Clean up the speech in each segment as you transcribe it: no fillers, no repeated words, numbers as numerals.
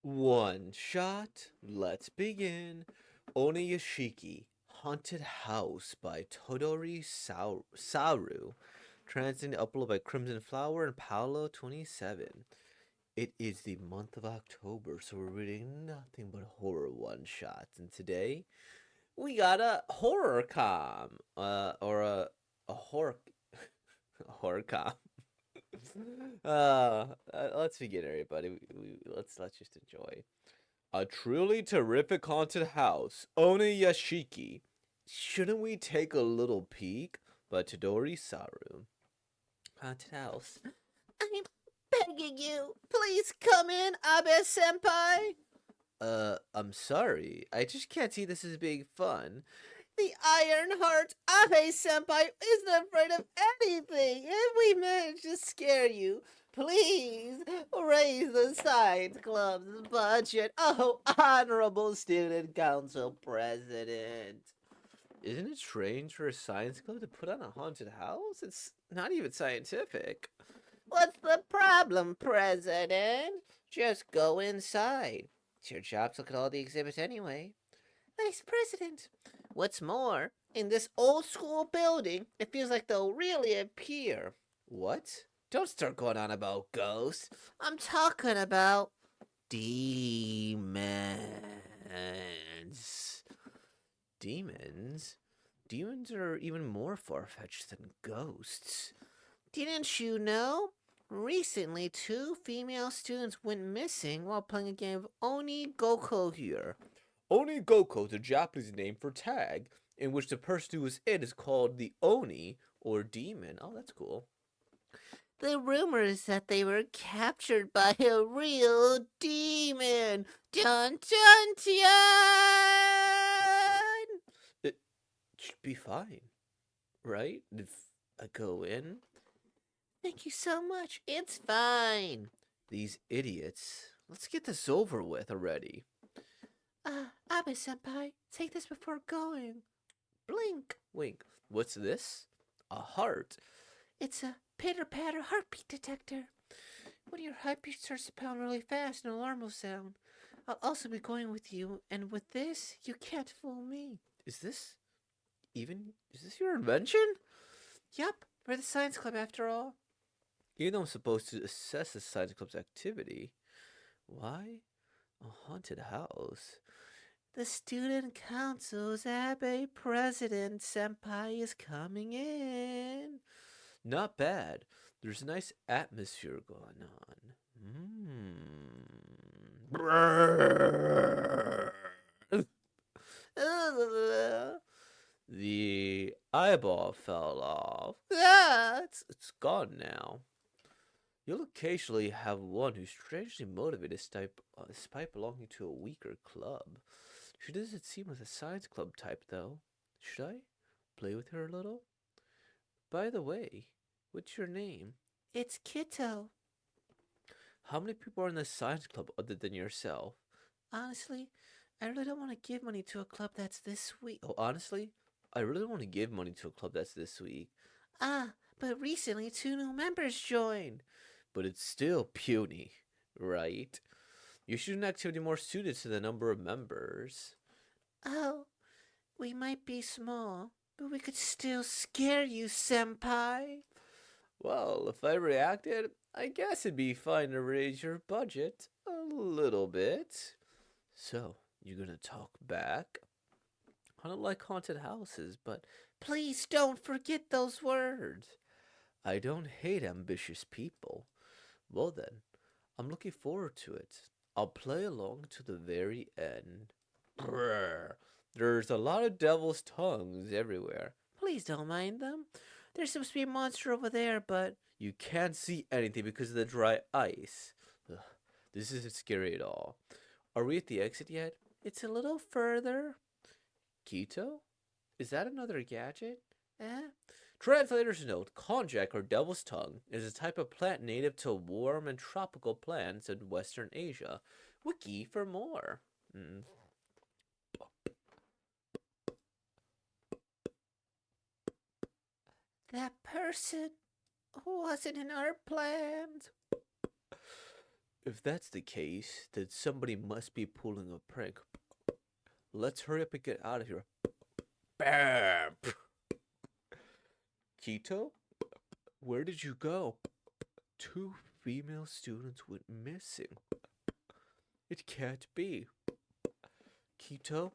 One shot. Let's begin. Yashiki, Haunted House by Saru. Translated uploaded by Crimson Flower and Paolo 27. It is the month of October, so we're reading nothing but horror one shots. And today we got a horror com, or a horror a horror com. Let's begin, everybody. Let's just enjoy. A truly terrific haunted house, Yashiki. Shouldn't we take a little peek? By Todori Saru. Haunted house. I'm begging you. Please come in, Abe Senpai. I'm sorry. I just can't see this as being fun. The Ironheart Abe Senpai isn't afraid of anything. If we manage to scare you, please raise the science club's budget. Oh, honorable student council president. Isn't it strange for a science club to put on a haunted house? It's not even scientific. What's the problem, president? Just go inside. It's your job to look at all the exhibits anyway. Vice President. What's more, in this old school building, it feels like they'll really appear. What? Don't start going on about ghosts. I'm talking about demons. Demons? Demons are even more far fetched than ghosts. Didn't you know? Recently, two female students went missing while playing a game of Oni Goko here. Oni Goko is a Japanese name for tag, in which the person who is it is called the Oni, or demon. Oh, that's cool. The rumor is that they were captured by a real demon. Dun dun dun! It should be fine, right? If I go in? Thank you so much. It's fine. These idiots. Let's get this over with already. Abe senpai, take this before going. Blink. Wink. What's this? A heart. It's a pitter patter heartbeat detector. When your heartbeat starts to pound really fast, an alarm will sound. I'll also be going with you, and with this, you can't fool me. Is this your invention? Yup, we're the science club after all. Even though I'm supposed to assess the science club's activity, why a haunted house? The student council's Abe president senpai is coming in. Not bad. There's a nice atmosphere going on. The eyeball fell off. It's gone now. You'll occasionally have one who's strangely motivated despite belonging to a weaker club. She doesn't seem like a science club type, though. Should I play with her a little? By the way, what's your name? It's Kito. How many people are in the science club other than yourself? Honestly, I really don't want to give money to a club that's this weak. Oh, honestly? I really don't want to give money to a club that's this weak. Ah, but recently two new members joined. But it's still puny, right? You should activity more suited to the number of members. Oh, we might be small, but we could still scare you, senpai. Well, if I reacted, I guess it'd be fine to raise your budget a little bit. So, you're gonna talk back? I don't like haunted houses, but please don't forget those words. I don't hate ambitious people. Well then, I'm looking forward to it. I'll play along to the very end. Brrr. There's a lot of devil's tongues everywhere. Please don't mind them. There's supposed to be a monster over there, but you can't see anything because of the dry ice. Ugh, this isn't scary at all. Are we at the exit yet? It's a little further. Keto? Is that another gadget? Eh? Translator's note: konjac, or devil's tongue, is a type of plant native to warm and tropical plants in Western Asia. Wiki for more. Mm. That person wasn't in our plans. If that's the case, then somebody must be pulling a prank. Let's hurry up and get out of here. Bam! Kito? Where did you go? Two female students went missing. It can't be. Kito,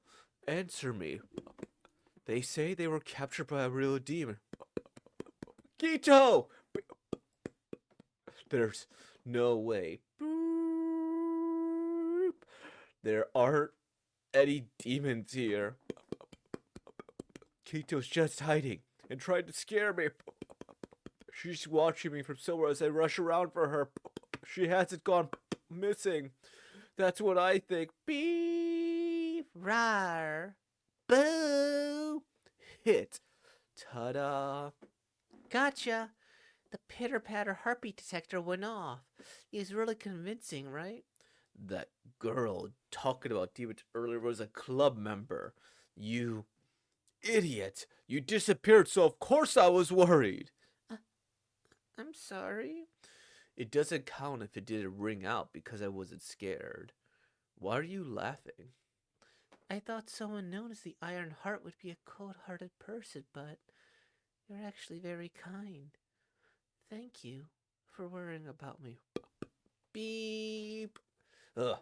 answer me. They say they were captured by a real demon. Kito! There's no way. Boop. There aren't any demons here. Kito's just hiding and trying to scare me. She's watching me from somewhere as I rush around for her. She hasn't gone missing. That's what I think. Beep, rar, boo, hit, ta-da. Gotcha. The pitter-patter heartbeat detector went off. He was really convincing, right? That girl talking about demons earlier was a club member. You idiot. You disappeared, so of course I was worried. I'm sorry. It doesn't count if it didn't ring out because I wasn't scared. Why are you laughing? I thought someone known as the Iron Heart would be a cold-hearted person, but you're actually very kind. Thank you for worrying about me. Beep.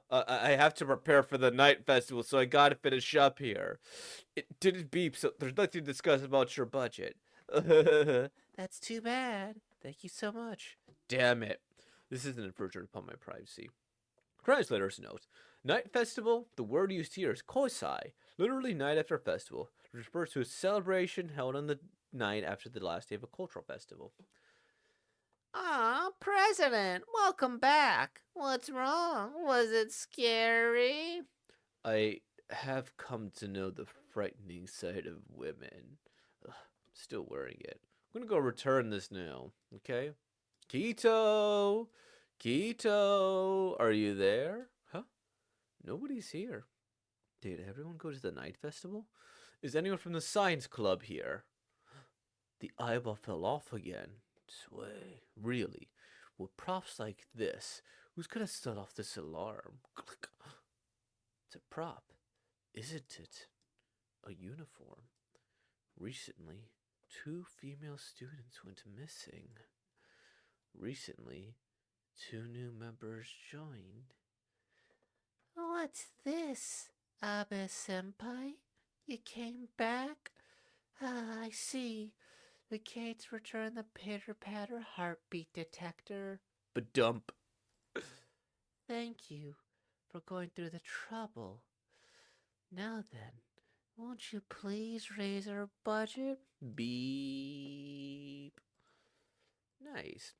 I have to prepare for the night festival, so I gotta finish up here. It didn't beep, so there's nothing to discuss about your budget. That's too bad. Thank you so much. Damn it. This is an infringement upon my privacy. Translator's note. Night festival, the word used here is kosai, literally night after festival. It refers to a celebration held on the night after the last day of a cultural festival. Ah, President, welcome back. What's wrong? Was it scary? I have come to know the frightening side of women. Ugh, still wearing it. I'm gonna go return this now, okay? Kito! Kito! Are you there? Huh? Nobody's here. Did everyone go to the night festival? Is anyone from the science club here? The eyeball fell off again. Sway. Really? With props like this, who's gonna set off this alarm? Click. It's a prop, isn't it? A uniform. Recently, two female students went missing. Recently, two new members joined. What's this, Abe-senpai? You came back? Ah, I see. The Kates return the pitter-patter heartbeat detector. Ba-dump. Thank you for going through the trouble. Now then, won't you please raise our budget? Beep. Nice.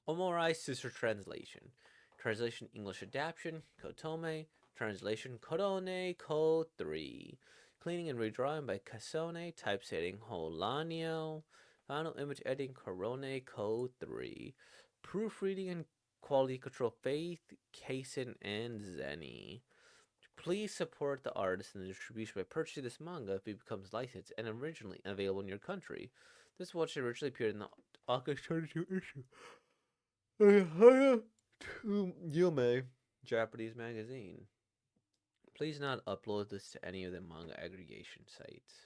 Omorai Sister Translation. Translation English Adaptation, Kotome. Translation Korone Ko 3. Cleaning and redrawing by Kasone. Typesetting Holanio. Final image editing Korone Ko 3. Proofreading and quality control Faith, Kason, and Zenny. Please support the artist and the distribution by purchasing this manga if it becomes licensed and originally available in your country. This watch originally appeared in the August 22 issue. Yume, Japanese magazine. Please not upload this to any of the manga aggregation sites.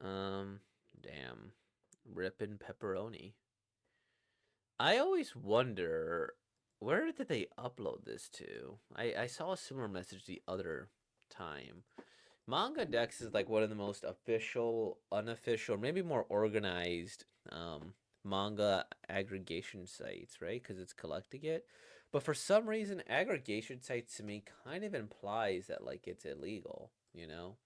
Damn. Rippin' pepperoni. I always wonder, where did they upload this to? I saw a similar message the other time. Manga Dex is like one of the most official, unofficial, maybe more organized manga aggregation sites, right? Because it's collecting it. But for some reason, aggregation sites to me kind of implies that like it's illegal, you know?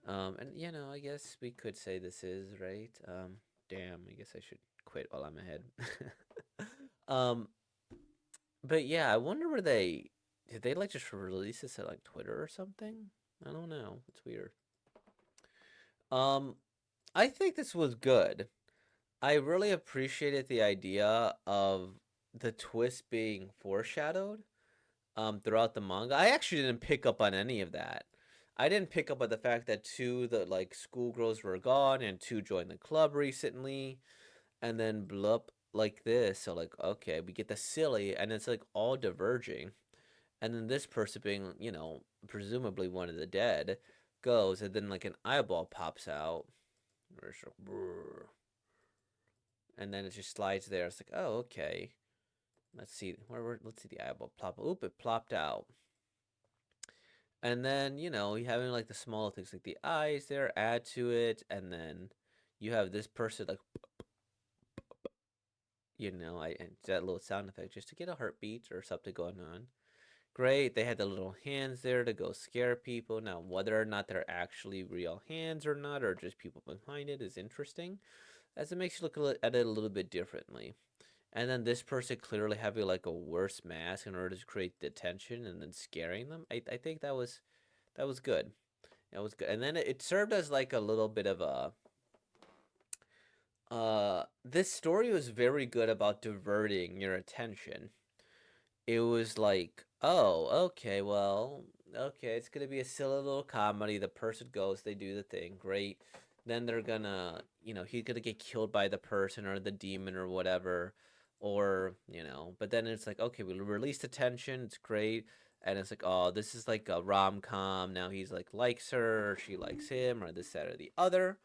And you know, I guess we could say this is, right? Damn, I guess I should quit while I'm ahead. um, but yeah, I wonder where did they like just release this at like Twitter or something? I don't know. It's weird. Um, I think this was good. I really appreciated the idea of the twist being foreshadowed throughout the manga. I actually didn't pick up on any of that. I didn't pick up on the fact that two the like schoolgirls were gone and two joined the club recently, and then blup, like this. So like, okay, we get the silly, and it's like all diverging, and then this person being, presumably one of the dead, goes, and then like an eyeball pops out, and then it just slides there. It's like, oh, okay. Let's see. Let's see the eyeball plop. Oop! It plopped out. And then, you having like the small things like the eyes there, add to it, and then you have this person like, and that little sound effect just to get a heartbeat or something going on. Great. They had the little hands there to go scare people. Now, whether or not they're actually real hands or not, or just people behind it, is interesting, as it makes you look at it a little bit differently. And then this person clearly having like a worse mask in order to create the tension and then scaring them. I think that was good. That was good. And then it served as like a little bit of a this story was very good about diverting your attention. It was like, oh, okay, well, okay, it's gonna be a silly little comedy. The person goes, they do the thing, great. Then they're gonna, he's gonna get killed by the person or the demon or whatever, or But then it's like, okay, we release the tension. It's great, and it's like, oh, this is like a rom com. Now he's like likes her, or she likes him, or this, that, or the other.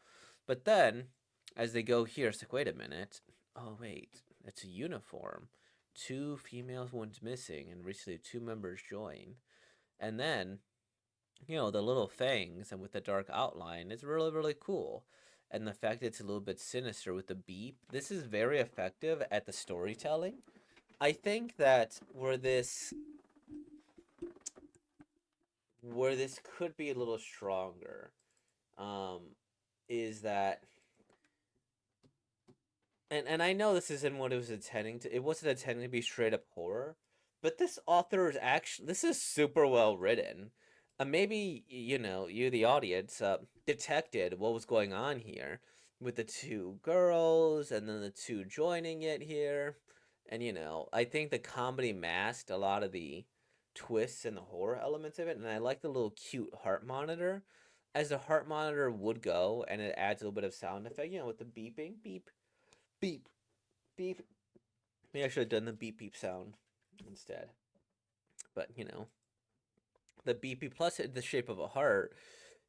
But then, as they go here, it's like, wait a minute. Oh wait, it's a uniform. Two females, one's missing, and recently two members joined. And then, the little fangs and with the dark outline is really, really cool. And the fact that it's a little bit sinister with the beep, this is very effective at the storytelling. I think that where this could be a little stronger, um, is that, and I know this isn't what it was intending to. It wasn't intending to be straight up horror, but this author is actually this is super well written. Maybe you the audience detected what was going on here with the two girls and then the two joining it here, and I think the comedy masked a lot of the twists and the horror elements of it, and I like the little cute heart monitor. As the heart monitor would go, and it adds a little bit of sound effect, with the beeping, beep, beep, beep. Maybe I should have done the beep beep sound instead. But the beep beep plus the shape of a heart,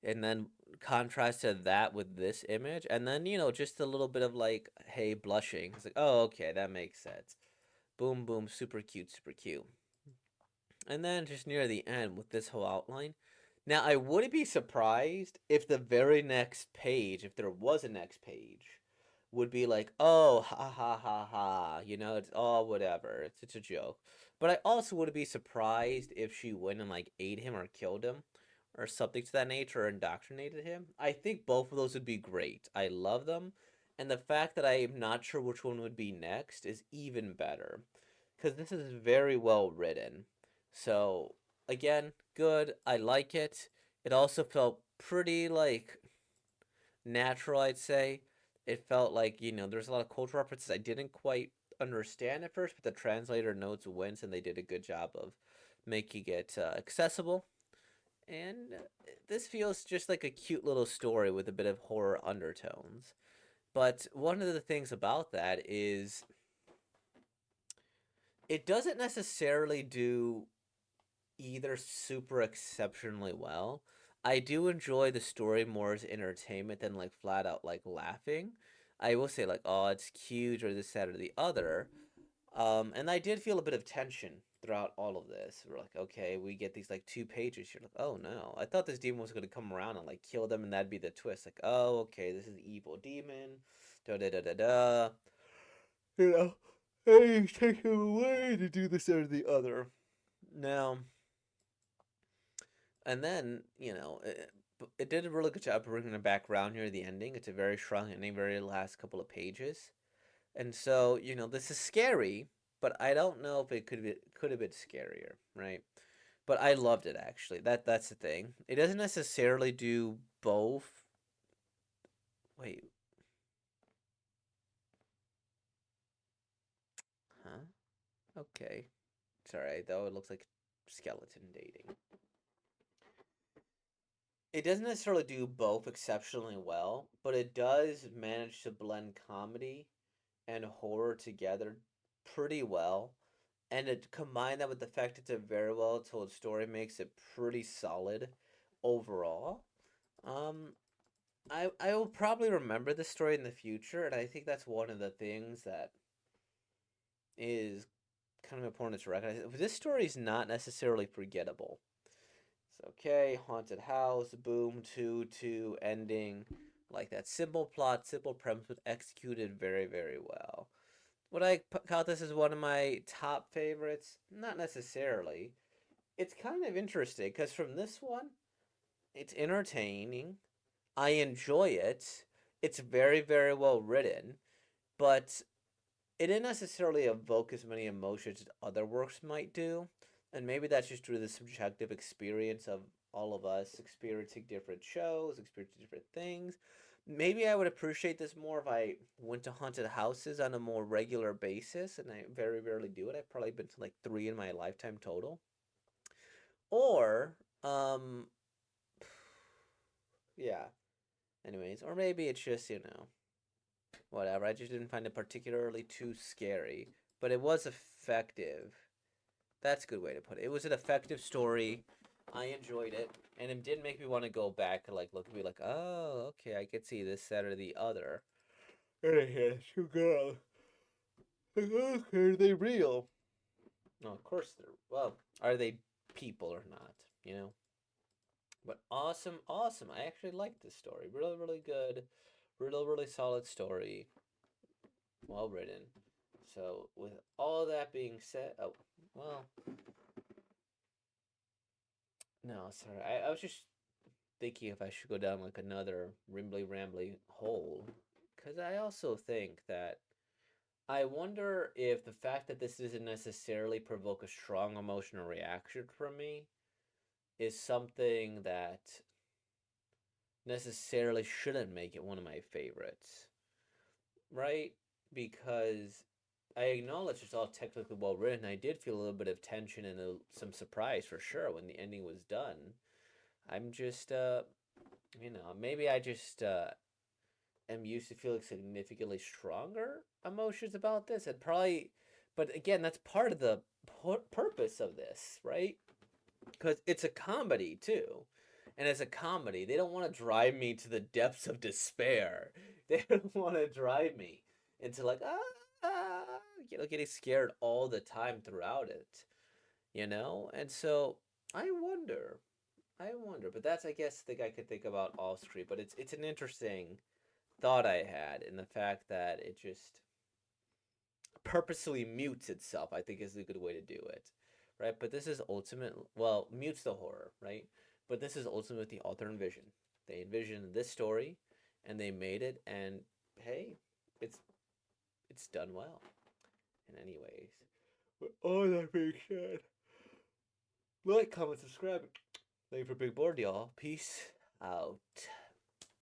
and then contrast to that with this image, and then just a little bit of like, hey, blushing. It's like, oh, okay, that makes sense. Boom, boom, super cute, super cute. And then just near the end with this whole outline. Now I wouldn't be surprised if the very next page, if there was a next page, would be like, oh, ha ha ha ha, it's all whatever. It's a joke. But I also wouldn't be surprised if she went and like ate him or killed him or something to that nature or indoctrinated him. I think both of those would be great. I love them. And the fact that I am not sure which one would be next is even better. Because this is very well written. So, again, good. I like it. It also felt pretty, like, natural, I'd say. It felt like, there's a lot of cultural references I didn't quite understand at first, but the translator notes wins, and they did a good job of making it accessible. And this feels just like a cute little story with a bit of horror undertones. But one of the things about that is it doesn't necessarily do either super exceptionally well. I do enjoy the story more as entertainment than like flat out like laughing. I will say like, oh, it's cute or this, that, or the other. And I did feel a bit of tension throughout all of this. We're like, okay, we get these like 2 pages. You're like, oh no, I thought this demon was gonna come around and like kill them, and that'd be the twist. Like, oh, okay, this is the evil demon. Da da da da da. You know, hey, he's taking away to do this or the other. Now, and then it did a really good job bringing it back around near the ending. It's a very strong ending, very last couple of pages, and so this is scary, but I don't know if it could have been scarier, right? But I loved it actually. That's the thing. It doesn't necessarily do both. Wait, huh? Okay, sorry. Though it looks like skeleton dating. It doesn't necessarily do both exceptionally well, but it does manage to blend comedy and horror together pretty well. And it combine that with the fact it's a very well told story makes it pretty solid overall. Um, I will probably remember the story in the future, and I think that's one of the things that is kind of important to recognize. This story is not necessarily forgettable. It's okay, haunted house, boom, two ending, like that simple plot, simple premise, but executed very very well. Would I count this as one of my top favorites? Not necessarily. It's kind of interesting because from this one, it's entertaining. I enjoy it. It's very, very well written, but it didn't necessarily evoke as many emotions as other works might do. And maybe that's just due to the subjective experience of all of us experiencing different shows, experiencing different things. Maybe I would appreciate this more if I went to haunted houses on a more regular basis, and I very rarely do it. I've probably been to like three in my lifetime total. Or, yeah. Anyways, or maybe it's just, whatever. I just didn't find it particularly too scary, but it was effective. That's a good way to put it. It was an effective story. I enjoyed it, and it did make me want to go back and like look and be like, oh, okay, I could see this, that, or the other. And I had two girls. Like, okay, are they real? No, of course they're. Well, are they people or not? You know. But awesome, awesome. I actually liked this story. Really, really good. Really, really solid story. Well written. So, with all that being said, oh, well, no, sorry. I was just thinking if I should go down like another rimbly rambly hole. Because I also think that I wonder if the fact that this doesn't necessarily provoke a strong emotional reaction from me is something that necessarily shouldn't make it one of my favorites, right? Because I acknowledge it's all technically well written. I did feel a little bit of tension and some surprise for sure when the ending was done. I'm just, maybe I just am used to feeling significantly stronger emotions about this. And probably, but again, that's part of the purpose of this, right? Because it's a comedy too. And as a comedy, they don't want to drive me to the depths of despair. They don't want to drive me into like getting scared all the time throughout it. And so I wonder, but that's I guess the thing I could think about off screen. But it's an interesting thought I had in the fact that it just purposely mutes itself. I think is a good way to do it, right? But this is ultimate. Well, mutes the horror, right? But this is ultimately the author envision. They envisioned this story, and they made it. And hey, it's it's done well. In any ways, with all that being said, like, comment, subscribe. Thank you for Big Board, y'all. Peace out.